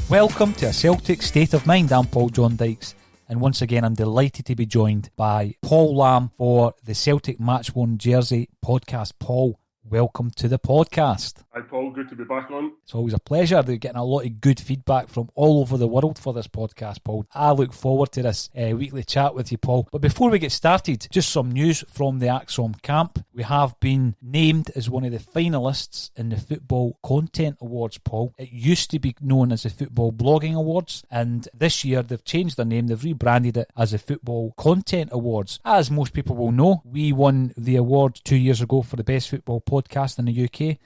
Welcome to A Celtic State of Mind. I'm John Dykes, and once again I'm delighted to be joined by Paul Lamb for the Celtic Matchworn Jersey podcast. Paul, welcome to the podcast. Hi Paul, good to be back on. It's always a pleasure. They're getting a lot of good feedback from all over the world for this podcast, Paul. I look forward to this weekly chat with you, Paul. But before we get started, just some news from the Axom camp. We have been named as one of the finalists in the Football Content Awards, Paul. It used to be known as the Football Blogging Awards, and this year they've changed their name. They've rebranded it as the Football Content Awards. As most people will know, we won the award 2 years ago for the best football podcast in the UK.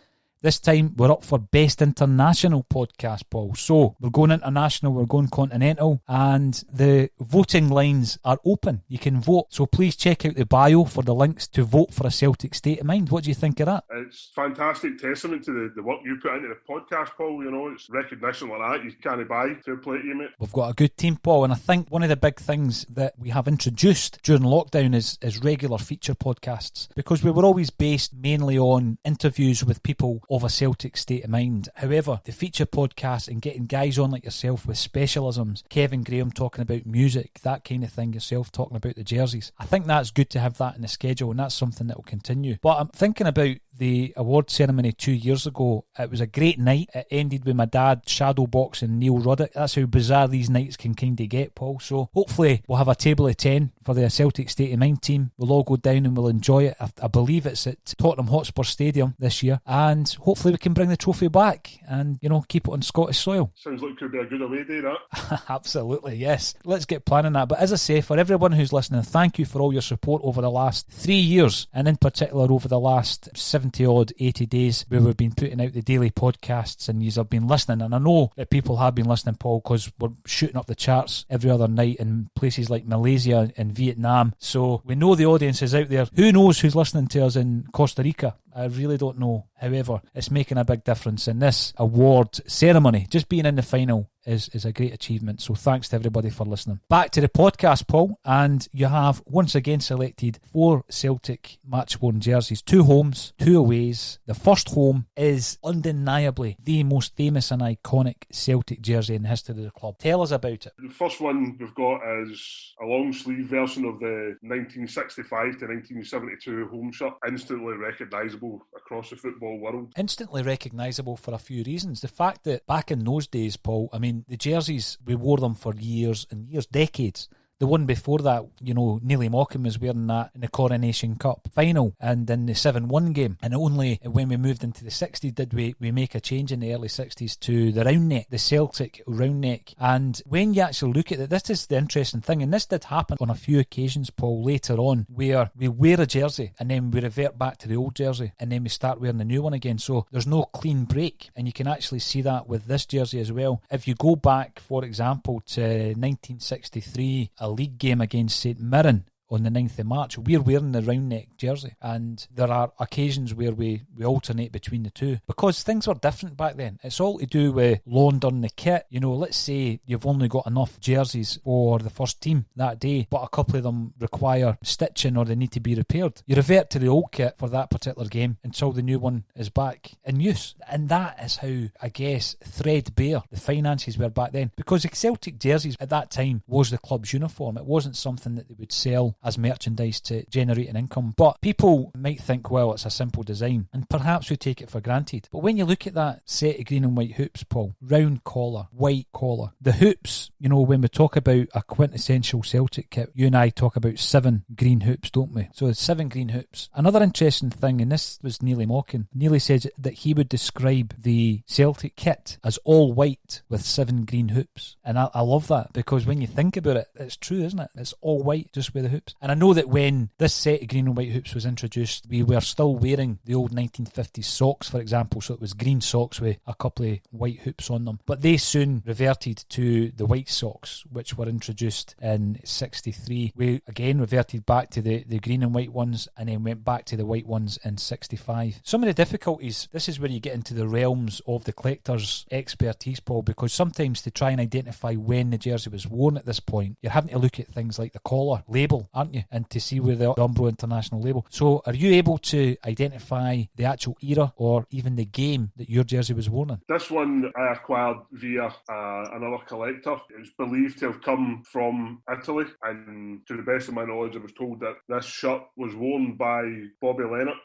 This time we're up for Best International Podcast, Paul. So we're going international, we're going continental, and the voting lines are open. You can vote. So please check out the bio for the links to vote for A Celtic State of Mind. What do you think of that? It's fantastic testament to the work you put into the podcast, Paul. You know, it's recognition like that you can't buy. Fair play to you, mate. We've got a good team, Paul, and I think one of the big things that we have introduced during lockdown is regular feature podcasts, because we were always based mainly on interviews with people of a Celtic State of Mind. However, the feature podcast and getting guys on like yourself with specialisms, Kevin Graham talking about music, that kind of thing, yourself talking about the jerseys, I think that's good to have that in the schedule, and that's something that will continue. But I'm thinking about the award ceremony 2 years ago. It was a great night. It ended with my dad shadowboxing Neil Ruddock. That's how bizarre these nights can kind of get, Paul. So hopefully we'll have a table of 10 for the Celtic State of Mind team. We'll all go down and we'll enjoy it. I believe it's at Tottenham Hotspur Stadium this year, and hopefully we can bring the trophy back and, you know, keep it on Scottish soil. Sounds like it could be a good away day, that. Absolutely, yes. Let's get planning that. But as I say, for everyone who's listening, thank you for all your support over the last 3 years, and in particular over the last 70-odd, 80 days where we've been putting out the daily podcasts, and you have been listening. And I know that people have been listening, Paul, because we're shooting up the charts every other night in places like Malaysia and Vietnam. So we know the audience is out there. Who knows who's listening to us in Costa Rica? I really don't know. However, it's making a big difference, in this award ceremony, just being in the final is a great achievement. So thanks to everybody for listening. Back to the podcast, Paul, and you have once again selected 4 Celtic Matchworn jerseys, 2 homes, 2 aways. The first home is undeniably the most famous and iconic Celtic jersey in the history of the club. Tell us about it. The first one we've got is a long sleeve version of the 1965 to 1972 home shirt, instantly recognisable across the football world. Instantly recognisable for a few reasons. The fact that back in those days, Paul, I mean, the jerseys, we wore them for years and years, decades. The one before that, you know, Neely Morecambe was wearing that in the Coronation Cup final and in the 7-1 game. And only when we moved into the 60s did we make a change in the early 60s to the round neck, the Celtic round neck. And when you actually look at it, this is the interesting thing, and this did happen on a few occasions, Paul, later on, where we wear a jersey and then we revert back to the old jersey and then we start wearing the new one again. So there's no clean break, and you can actually see that with this jersey as well. If you go back, for example, to 1963, a league game against St Mirren on the 9th of March, we're wearing the round neck jersey, and there are occasions where we alternate between the two because things were different back then. It's all to do with laundering the kit. You know, let's say you've only got enough jerseys for the first team that day, but a couple of them require stitching or they need to be repaired. You revert to the old kit for that particular game until the new one is back in use, and that is how, I guess, threadbare the finances were back then, because the Celtic jerseys at that time was the club's uniform. It wasn't something that they would sell as merchandise to generate an income. But people might think, well, it's a simple design, and perhaps we take it for granted. But when you look at that set of green and white hoops, Paul, round collar, white collar, the hoops, you know, when we talk about a quintessential Celtic kit, you and I talk about 7 green hoops, don't we? So it's 7 green hoops. Another interesting thing, and this was Neely Morecambe. Neely says that he would describe the Celtic kit as all white with 7 green hoops. And I love that, because when you think about it, it's true, isn't it? It's all white just with the hoops. And I know that when this set of green and white hoops was introduced, we were still wearing the old 1950s socks, for example. So it was green socks with a couple of white hoops on them. But they soon reverted to the white socks, which were introduced in 63. We again reverted back to the green and white ones, and then went back to the white ones in 65. Some of the difficulties, this is where you get into the realms of the collector's expertise, Paul, because sometimes to try and identify when the jersey was worn at this point, you're having to look at things like the collar label. aren't you? And to see where the Umbro International label. So are you able to identify the actual era or even the game that your jersey was worn in? This one I acquired via another collector. It's believed to have come from Italy, and to the best of my knowledge, I was told that this shirt was worn by Bobby Lennox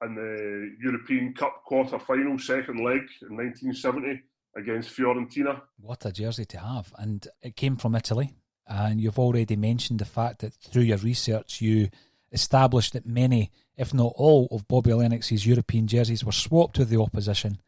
in the European Cup quarter-final second leg in 1970 against Fiorentina. What a jersey to have. And it came from Italy. And you've already mentioned the fact that through your research you established that many, if not all, of Bobby Lennox's European jerseys were swapped with the opposition.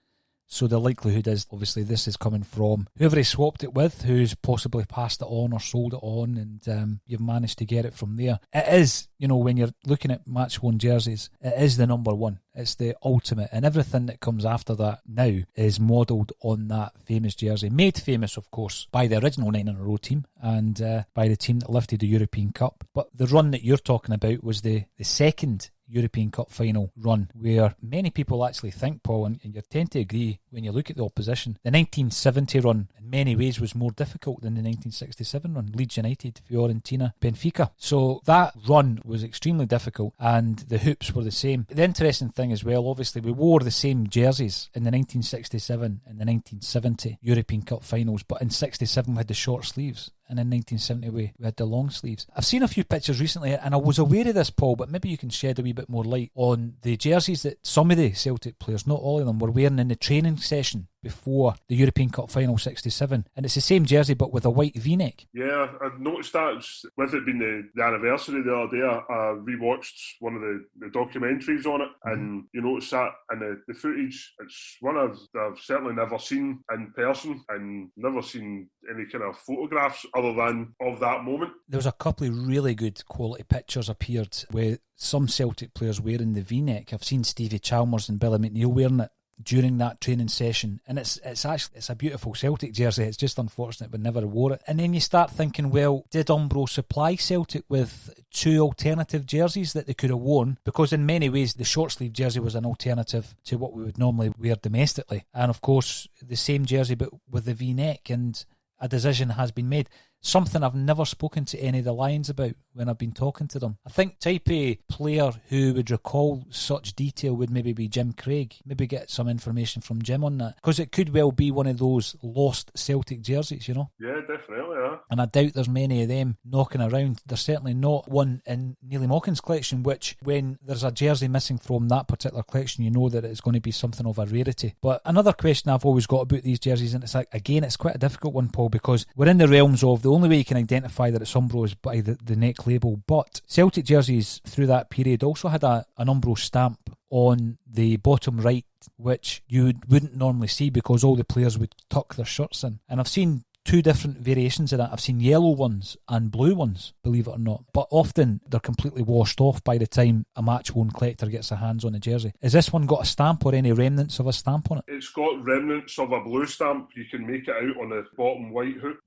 So the likelihood is, obviously, this is coming from whoever he swapped it with, who's possibly passed it on or sold it on, and you've managed to get it from there. It is, when you're looking at match-worn jerseys, it is the number one. It's the ultimate, and everything that comes after that now is modelled on that famous jersey. Made famous, of course, by the original 9-in-a-row team and by the team that lifted the European Cup. But the run that you're talking about was the second European Cup final run, where many people actually think, Paul, and you tend to agree when you look at the opposition, the 1970 run in many ways was more difficult than the 1967 run. Leeds United, Fiorentina, Benfica. So that run was extremely difficult, and the hoops were the same. The interesting thing as well, obviously, we wore the same jerseys in the 1967 and the 1970 European Cup finals, but in 67 we had the short sleeves, and in 1970 we had the long sleeves. I've seen a few pictures recently, and I was aware of this, Paul, but maybe you can shed a wee bit more light on the jerseys that some of the Celtic players, not all of them, were wearing in the training session before the European Cup final 67, and it's the same jersey but with a white v-neck. Yeah, I've noticed that. With it being the anniversary the other day, I rewatched one of the documentaries on it, and you notice that in the footage, it's one I've certainly never seen in person, and never seen any kind of photographs other than of that moment. There was a couple of really good quality pictures appeared with some Celtic players wearing the v-neck. I've seen Stevie Chalmers and Billy McNeil wearing it during that training session, and it's a beautiful Celtic jersey. It's just unfortunate we never wore it. And then you start thinking, well, did Umbro supply Celtic with two alternative jerseys that they could have worn? Because in many ways the short sleeve jersey was an alternative to what we would normally wear domestically, and of course the same jersey but with the v-neck, and a decision has been made. Something I've never spoken to any of the Lions about when I've been talking to them. I think type of player who would recall such detail would maybe be Jim Craig. Maybe get some information from Jim on that, because it could well be one of those lost Celtic jerseys, Yeah, definitely, yeah. And I doubt there's many of them knocking around. There's certainly not one in Neely Mockin's collection, which when there's a jersey missing from that particular collection, you know that it's going to be something of a rarity. But another question I've always got about these jerseys, and it's like, again, it's quite a difficult one, Paul, because we're in the realms of the only way you can identify that it's Umbro is by the neck label, but Celtic jerseys through that period also had an Umbro stamp on the bottom right, which you wouldn't normally see because all the players would tuck their shirts in. And I've seen two different variations of that. I've seen yellow ones and blue ones, believe it or not, but often they're completely washed off by the time a match-worn collector gets their hands on a jersey. Has this one got a stamp or any remnants of a stamp on it? It's got remnants of a blue stamp. You can make it out on the bottom white hoop.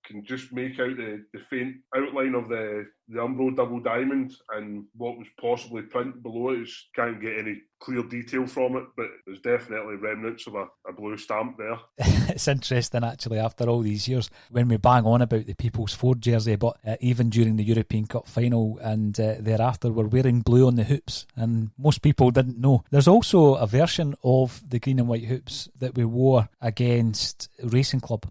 Can just make out the faint outline of the Umbro double diamond, and what was possibly printed below it. Can't get any clear detail from it, but there's definitely remnants of a blue stamp there. It's interesting, actually, after all these years, when we bang on about the People's Ford jersey, but even during the European Cup final and thereafter, we're wearing blue on the hoops, and most people didn't know. There's also a version of the green and white hoops that we wore against Racing Club.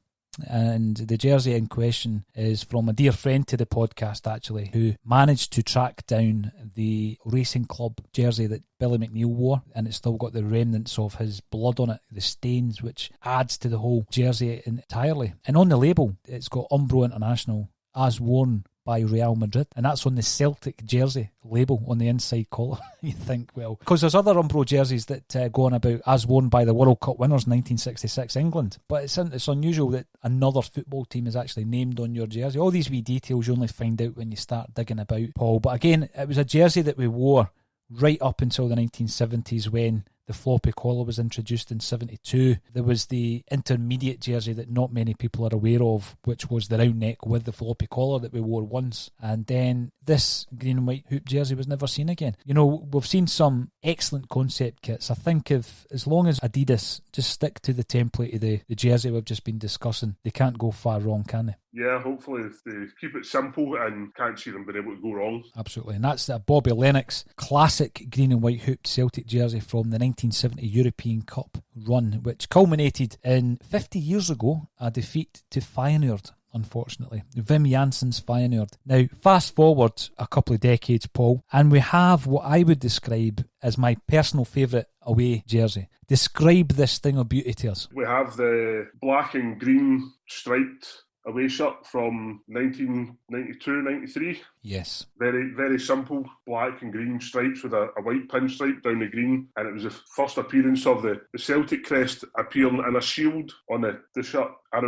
And the jersey in question is from a dear friend to the podcast, actually, who managed to track down the Racing Club jersey that Billy McNeil wore, and it's still got the remnants of his blood on it, the stains, which adds to the whole jersey entirely. And on the label, it's got Umbro International as worn by Real Madrid, and that's on the Celtic jersey label on the inside collar. You think, well, because there's other Umbro jerseys that go on about as worn by the World Cup winners 1966 England, but it's unusual that another football team is actually named on your jersey. All these wee details you only find out when you start digging about, Paul. But again, it was a jersey that we wore right up until the 1970s when the floppy collar was introduced in 72. There was the intermediate jersey that not many people are aware of, which was the round neck with the floppy collar that we wore once. And then this green and white hoop jersey was never seen again. You know, we've seen some excellent concept kits. I think if, as long as Adidas just stick to the template of the jersey we've just been discussing, they can't go far wrong, can they? Yeah, hopefully if they keep it simple and can't see them being able to go wrong. Absolutely. And that's the Bobby Lennox classic green and white hooped Celtic jersey from the 1970 European Cup run, which culminated in 50 years ago, a defeat to Feyenoord, unfortunately. Wim Janssen's Feyenoord. Now, fast forward a couple of decades, Paul, and we have what I would describe as my personal favourite away jersey. Describe this thing of beauty to us. We have the black and green striped away shirt from 1992-93. Yes. Very, very simple black and green stripes with a white pinstripe down the green. And it was the first appearance of the Celtic crest appearing in a shield on the shirt. I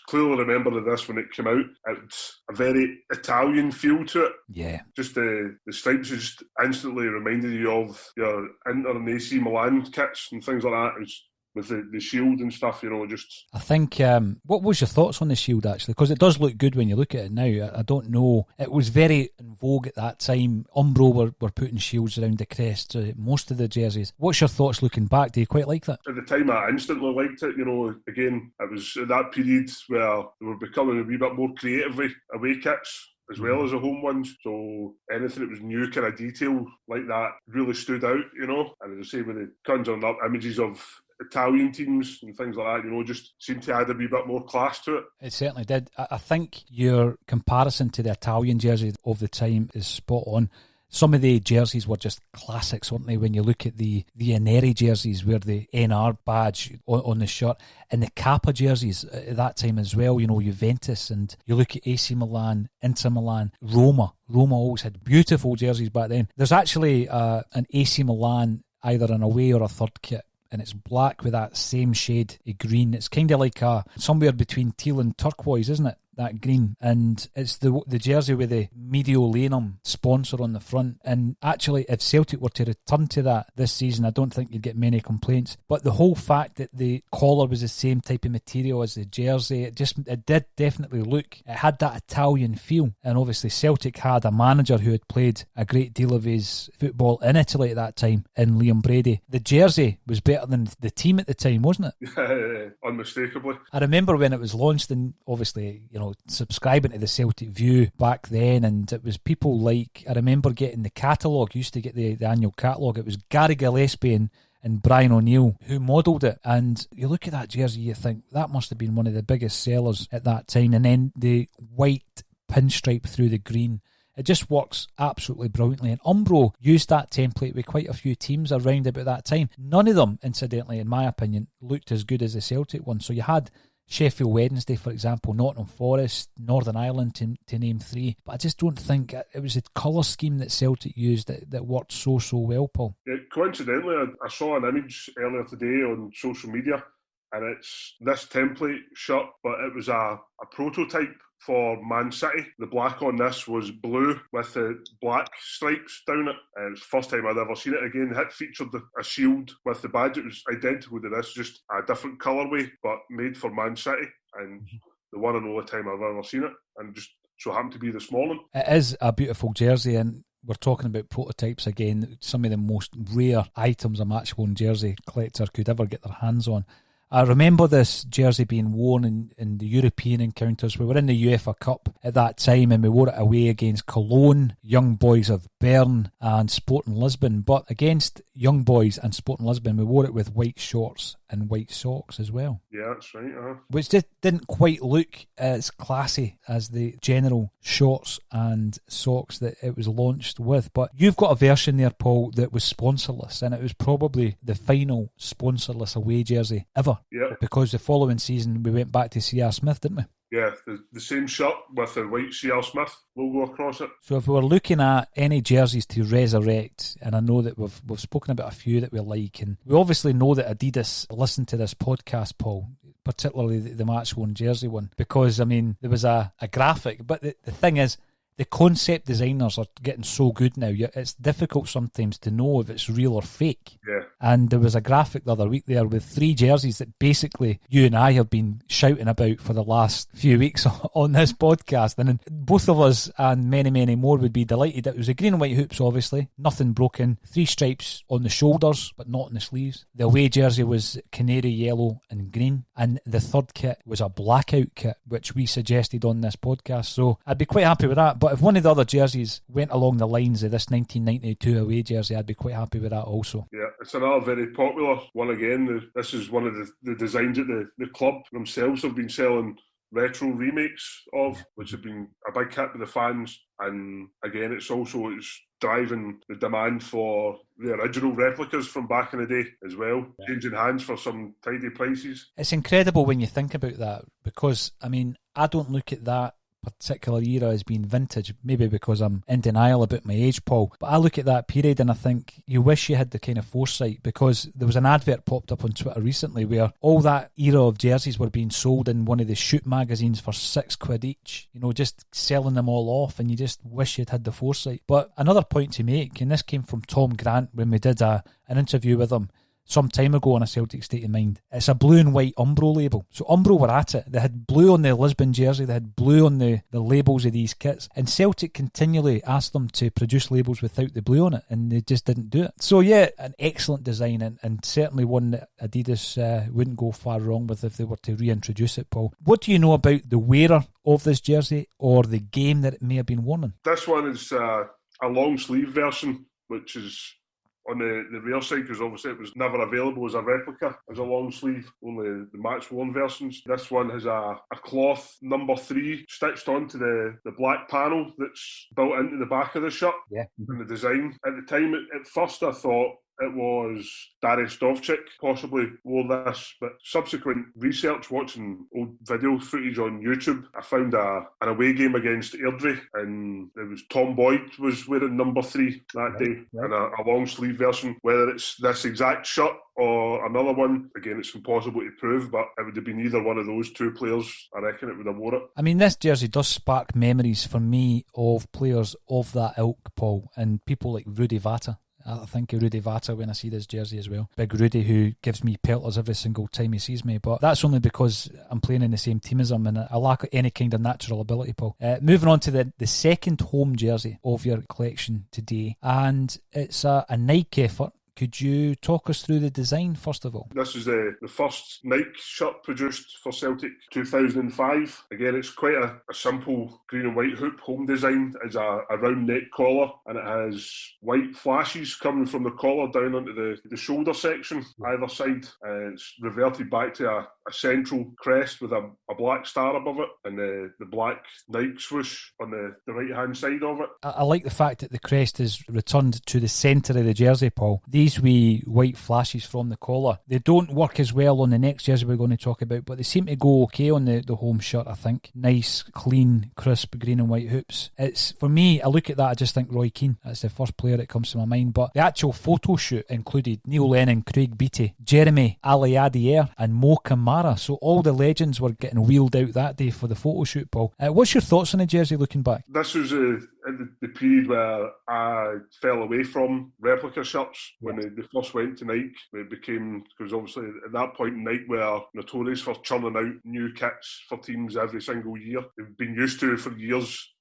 clearly remember this when it came out. It's a very Italian feel to it. Yeah. Just the stripes just instantly reminded you of your Inter and AC Milan kits and things like that. It's with the shield and stuff, you know, just... I think, what was your thoughts on the shield, actually? Because it does look good when you look at it now. I don't know. It was very in vogue at that time. Umbro were putting shields around the crest, most of the jerseys. What's your thoughts looking back? Do you quite like that? At the time, I instantly liked it. You know, again, it was at that period where they were becoming a wee bit more creative away kits, as well as the home ones. So anything that was new kind of detail like that really stood out, you know. And as I say, with the conjuring up images of Italian teams and things like that, you know, just seemed to add a wee bit more class to it. It certainly did. I think your comparison to the Italian jersey of the time is spot on. Some of the jerseys were just classics, weren't they? When you look at the Aneri jerseys, where the NR badge on the shirt, and the Kappa jerseys at that time as well, you know, Juventus, and you look at AC Milan, Inter Milan, Roma. Roma always had beautiful jerseys back then. There's actually an AC Milan, either an away or a third kit, and it's black with that same shade of green. It's kind of like somewhere between teal and turquoise, isn't it? That green. And it's the jersey with the Mediolanum sponsor on the front. And actually, if Celtic were to return to that this season, I don't think you'd get many complaints. But the whole fact that the collar was the same type of material as the jersey, it did definitely look, it had that Italian feel. And obviously Celtic had a manager who had played a great deal of his football in Italy at that time, in Liam Brady. The jersey was better than the team at the time, wasn't it? Unmistakably. I remember when it was launched, and obviously, you know, subscribing to the Celtic View back then, and it was people like, I remember getting the catalogue, used to get the annual catalogue. It was Gary Gillespie and Brian O'Neill who modelled it, and you look at that jersey, you think that must have been one of the biggest sellers at that time. And then the white pinstripe through the green, it just works absolutely brilliantly. And Umbro used that template with quite a few teams around about that time. None of them, incidentally, in my opinion, looked as good as the Celtic one. So you had Sheffield Wednesday, for example, Nottingham Forest, Northern Ireland, to name three. But I just don't think it was the colour scheme that Celtic used that worked so well, Paul. Yeah, coincidentally, I saw an image earlier today on social media, and it's this template shirt, but it was a prototype for Man City. The black on this was blue with the black stripes down it. And it was the first time I'd ever seen it. Again, it featured a shield with the badge. It was identical to this, just a different colourway, but made for Man City. And the one and only time I've ever seen it. And just so happened to be this morning. It is a beautiful jersey, and we're talking about prototypes again. Some of the most rare items a Matchworn jersey collector could ever get their hands on. I remember this jersey being worn in the European encounters. We were in the UEFA Cup at that time, and we wore it away against Cologne, Young Boys of Bern and Sporting Lisbon. But against Young Boys and Sporting Lisbon, we wore it with white shorts and white socks as well. Yeah, that's right. Which just didn't quite look as classy as the general shorts and socks that it was launched with. But you've got a version there, Paul, that was sponsorless, and it was probably the final sponsorless away jersey ever. Yeah. Because the following season we went back to C.R. Smith, didn't we? Yeah, the same shirt with the white C.R. Smith logo across it. So if we were looking at any jerseys to resurrect, and I know that we've spoken about a few that we like, and we obviously know that Adidas listened to this podcast, Paul, particularly the Matchworn jersey one, because, I mean, there was a graphic, but the thing is, the concept designers are getting so good now, it's difficult sometimes to know if it's real or fake. Yeah. And there was a graphic the other week there with 3 jerseys that basically you and I have been shouting about for the last few weeks on this podcast. And both of us and many, many more would be delighted. It was a green and white hoops, obviously, nothing broken, 3 stripes on the shoulders, but not on the sleeves. The away jersey was canary yellow and green. And the third kit was a blackout kit, which we suggested on this podcast. So I'd be quite happy with that. But if one of the other jerseys went along the lines of this 1992 away jersey, I'd be quite happy with that also. Yeah, it's another very popular one again. This is one of the designs that the club themselves have been selling retro remakes of, which have been a big hit with the fans. And again, it's driving the demand for the original replicas from back in the day as well, changing hands for some tidy prices. It's incredible when you think about that, because, I mean, I don't look at that particular era as being vintage, maybe because I'm in denial about my age, Paul, but I look at that period and I think you wish you had the kind of foresight, because there was an advert popped up on Twitter recently where all that era of jerseys were being sold in one of the shoot magazines for £6 each, just selling them all off, and you just wish you'd had the foresight. But another point to make, and this came from Tom Grant when we did an interview with him some time ago on a Celtic State of Mind. It's a blue and white Umbro label. So Umbro were at it. They had blue on the Lisbon jersey. They had blue on the labels of these kits. And Celtic continually asked them to produce labels without the blue on it, and they just didn't do it. So yeah, an excellent design, and certainly one that Adidas wouldn't go far wrong with if they were to reintroduce it, Paul. What do you know about the wearer of this jersey or the game that it may have been worn in? This one is a long sleeve version, which is on the rear side, because obviously it was never available as a replica, as a long sleeve, only the Matchworn versions. This one has a cloth number 3 stitched onto the black panel that's built into the back of the shirt. Yeah. And the design. At the time, at first I thought it was Darius Dovchik possibly wore this, but subsequent research, watching old video footage on YouTube, I found an away game against Airdrie, and it was Tom Boyd was wearing number 3 that day, and a long sleeve version. Whether it's this exact shirt or another one, again, it's impossible to prove, but it would have been either one of those 2 players. I reckon it would have wore it. I mean, this jersey does spark memories for me of players of that ilk, Paul, and people like Rudy Vata. I think of Rudy Vata when I see this jersey as well. Big Rudy, who gives me pelters every single time he sees me, but that's only because I'm playing in the same team as him and I lack any kind of natural ability, Paul. Moving on to the second home jersey of your collection today, and it's a Nike effort. Could you talk us through the design first of all? This is the first Nike shirt produced for Celtic, 2005. Again, it's quite a simple green and white hoop home design. It's a round neck collar, and it has white flashes coming from the collar down onto the shoulder section either side. It's reverted back to a central crest with a black star above it, and the black Nike swoosh on the right hand side of it. I like the fact that the crest is returned to the centre of the jersey, Paul. These wee white flashes from the collar, they don't work as well on the next jersey we're going to talk about, but they seem to go okay on the home shirt, I think. Nice, clean, crisp green and white hoops. It's, for me, I look at that, I just think Roy Keane. That's the first player that comes to my mind. But the actual photo shoot included Neil Lennon, Craig Beattie, Jeremy Aliadier and Mo Kamara. So all the legends were getting wheeled out that day for the photo shoot, Paul. What's your thoughts on the jersey looking back? This was the period where I fell away from replica shirts when they first went to Nike. It became, because obviously at that point Nike were notorious for churning out new kits for teams every single year. They've been used to for years,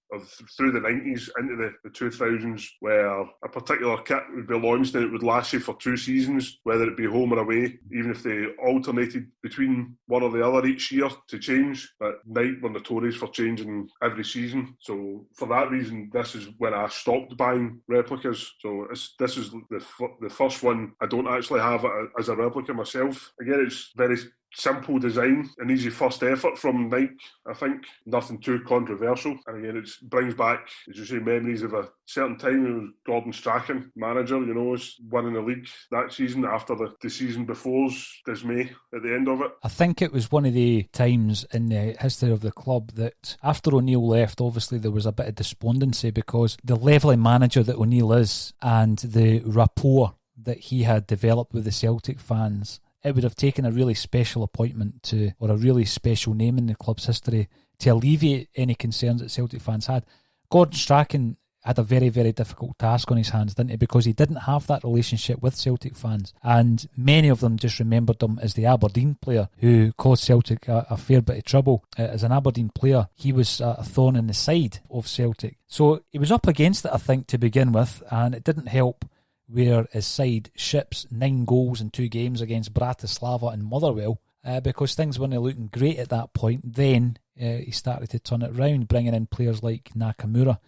through the 90s into the 2000s, where a particular kit would be launched and it would last you for 2 seasons, whether it be home or away, even if they alternated between one or the other each year to change. But Nike were notorious for changing every season. So for that reason, this is when I stopped buying replicas. So this is the first one I don't actually have as a replica myself. Again, it's very simple design, an easy first effort from Nike, I think. Nothing too controversial. And again, it brings back, as you say, memories of a certain time. It was Gordon Strachan, manager, was winning the league that season after the season before's dismay at the end of it. I think it was one of the times in the history of the club that after O'Neill left, obviously there was a bit of despondency, because the level of manager that O'Neill is and the rapport that he had developed with the Celtic fans, it would have taken a really special appointment or a really special name in the club's history to alleviate any concerns that Celtic fans had. Gordon Strachan had a very, very difficult task on his hands, didn't he? Because he didn't have that relationship with Celtic fans. And many of them just remembered him as the Aberdeen player who caused Celtic a fair bit of trouble. As an Aberdeen player, he was a thorn in the side of Celtic. So he was up against it, I think, to begin with, and it didn't help where his side ships 9 goals in 2 games against Bratislava and Motherwell, because things weren't looking great at that point. Then he started to turn it round, bringing in players like Nakamura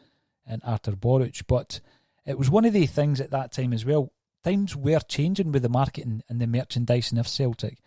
and Artur Boruc. But it was one of the things at that time as well. Times were changing with the marketing and the merchandising of Celtic.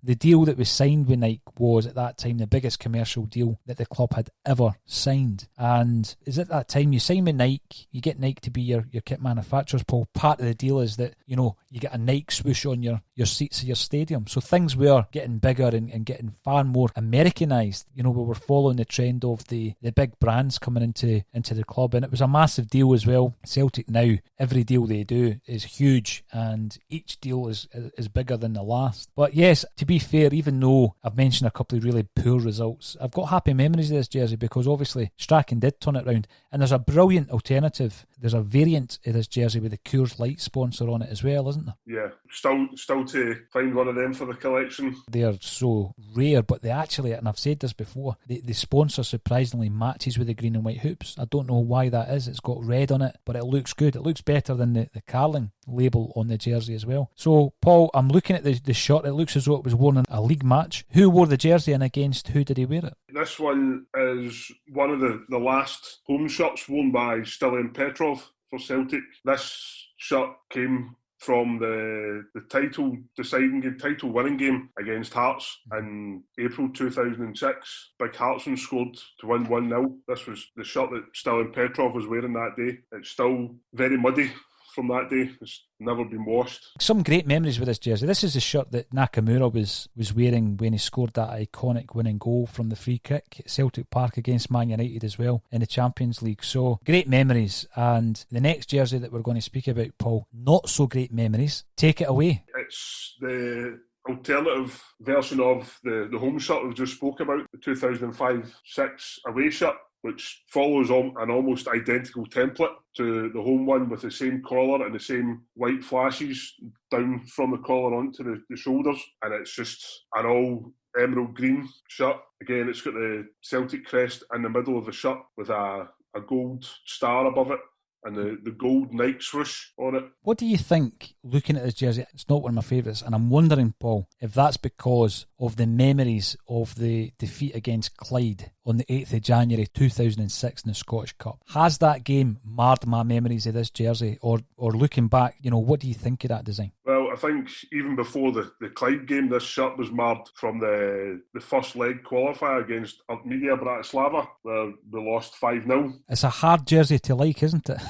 The deal that was signed with Nike was at that time the biggest commercial deal that the club had ever signed. And is at that time you sign with Nike, you get Nike to be your kit manufacturers, Paul. Part of the deal is that, you know, you get a Nike swoosh on your seats of your stadium. So things were getting bigger and getting far more Americanized. You know, we were following the trend of the big brands coming into the club, and it was a massive deal as well. Celtic now, every deal they do is huge, and each deal is bigger than the last. But yes, to be fair, even though I've mentioned a couple of really poor results, I've got happy memories of this jersey because obviously Strachan did turn it round, and there's a brilliant alternative. There's a variant of this jersey with the Coors Light sponsor on it as well, isn't there? Yeah, still to find one of them for the collection. They're so rare, but they actually, and I've said this before, the sponsor surprisingly matches with the green and white hoops. I don't know why that is. It's got red on it, but it looks good. It looks better than the Carling label on the jersey as well. So, Paul, I'm looking at the shirt. It looks as though it was worn in a league match. Who wore the jersey and against who did he wear it? This one is one of the last home shirts worn by Stilian Petrov for Celtic. This shirt came from the title winning game against Hearts in April 2006. Big Heartsman scored to win 1-0. This was the shirt that Stilian Petrov was wearing that day. It's still very muddy from that day. It's never been washed. Some great memories with this jersey. This is the shirt that Nakamura was wearing when he scored that iconic winning goal from the free kick at Celtic Park against Man United as well in the Champions League. So great memories. And the next jersey that we're going to speak about, Paul, not so great memories. Take it away. It's the alternative version of the home shirt we just spoke about, the 2005-06 away shirt, which follows an almost identical template to the home one with the same collar and the same white flashes down from the collar onto the shoulders. And it's just an all emerald green shirt. Again, it's got the Celtic crest in the middle of the shirt with a gold star above it and the gold Nike swoosh on it. What do you think, looking at this jersey? It's not one of my favourites, and I'm wondering, Paul, if that's because of the memories of the defeat against Clyde on the 8th of January 2006 in the Scottish Cup. Has that game marred my memories of this jersey? Or looking back, you know, what do you think of that design? Well, I think even before the Clyde game, this shirt was marred from the first leg qualifier against Artmedia Bratislava, where we lost 5-0. It's a hard jersey to like, isn't it?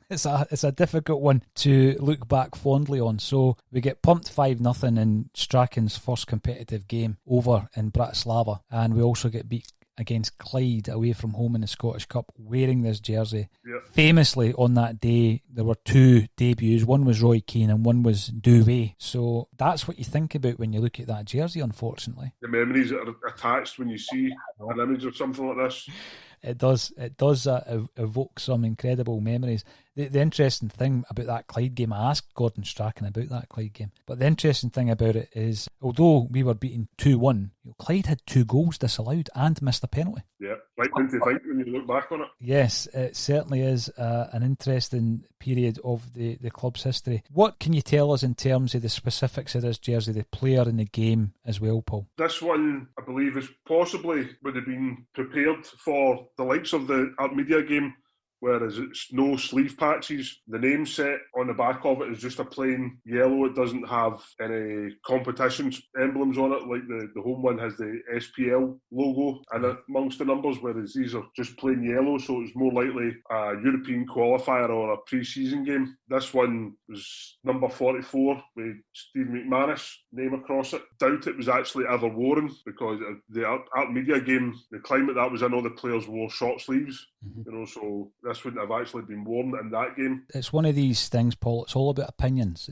It's a difficult one to look back fondly on. So we get pumped 5-0 in Strachan's first competitive game over in Bratislava, and we also get beat against Clyde away from home in the Scottish Cup wearing this jersey. Yep. Famously on that day there were 2 debuts. One was Roy Keane and one was Douay. So that's what you think about when you look at that jersey, unfortunately. The memories that are attached when you see an image of something like this. It does evoke some incredible memories. The interesting thing about that Clyde game, I asked Gordon Strachan about that Clyde game, but the interesting thing about it is, although we were beaten 2-1, Clyde had 2 goals disallowed and missed a penalty. Yeah, right thing to think when you look back on it. Yes, it certainly is an interesting period of the club's history. What can you tell us in terms of the specifics of this jersey, the player in the game as well, Paul? This one, I believe, is possibly would have been prepared for the likes of the Artmedia game, whereas it's no sleeve patches. The name set on the back of it is just a plain yellow. It doesn't have any competition emblems on it, like the home one has the SPL logo and amongst the numbers, whereas these are just plain yellow, so it's more likely a European qualifier or a pre-season game. This one was number 44 with Steve McManus name across it. Doubt it was actually ever worn, because the Artmedia game, the climate that was in, all the players wore short sleeves. You know, so this wouldn't have actually been worn in that game. It's one of these things, Paul. It's all about opinions.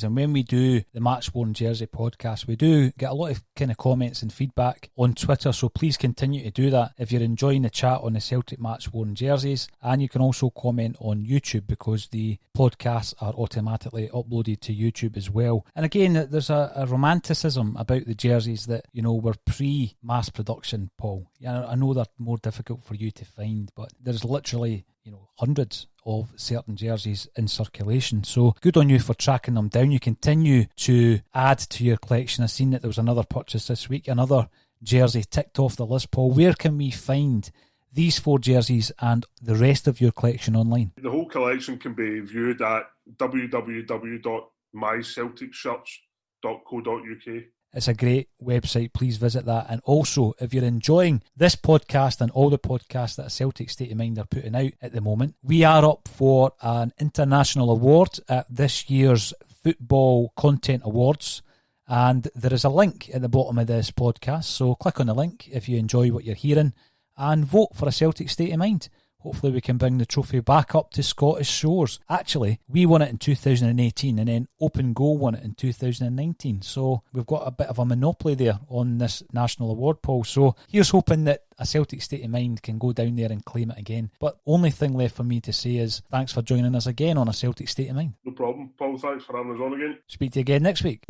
And when we do the Matchworn Jersey podcast, we do get a lot of kind of comments and feedback on Twitter, so please continue to do that if you're enjoying the chat on the Celtic Matchworn jerseys. And you can also comment on YouTube, because the podcasts are automatically uploaded to YouTube as well. And again, there's a romanticism about the jerseys that, you know, were pre-mass production, Paul. Yeah, I know they're more difficult for you to find, but there's literally, you know, hundreds of certain jerseys in circulation. So good on you for tracking them down. You continue to add to your collection. I've seen that there was another purchase this week, another jersey ticked off the list, Paul. Where can we find these 4 jerseys and the rest of your collection online? The whole collection can be viewed at www.mycelticshirts.co.uk. It's a great website. Please visit that. And also, if you're enjoying this podcast and all the podcasts that Celtic State of Mind are putting out at the moment, we are up for an international award at this year's Football Content Awards. And there is a link at the bottom of this podcast. So click on the link if you enjoy what you're hearing and vote for a Celtic State of Mind. Hopefully we can bring the trophy back up to Scottish shores. Actually, we won it in 2018 and then Open Goal won it in 2019. So we've got a bit of a monopoly there on this national award, Paul. So here's hoping that a Celtic State of Mind can go down there and claim it again. But only thing left for me to say is thanks for joining us again on a Celtic State of Mind. No problem, Paul. Thanks for having us on again. Speak to you again next week.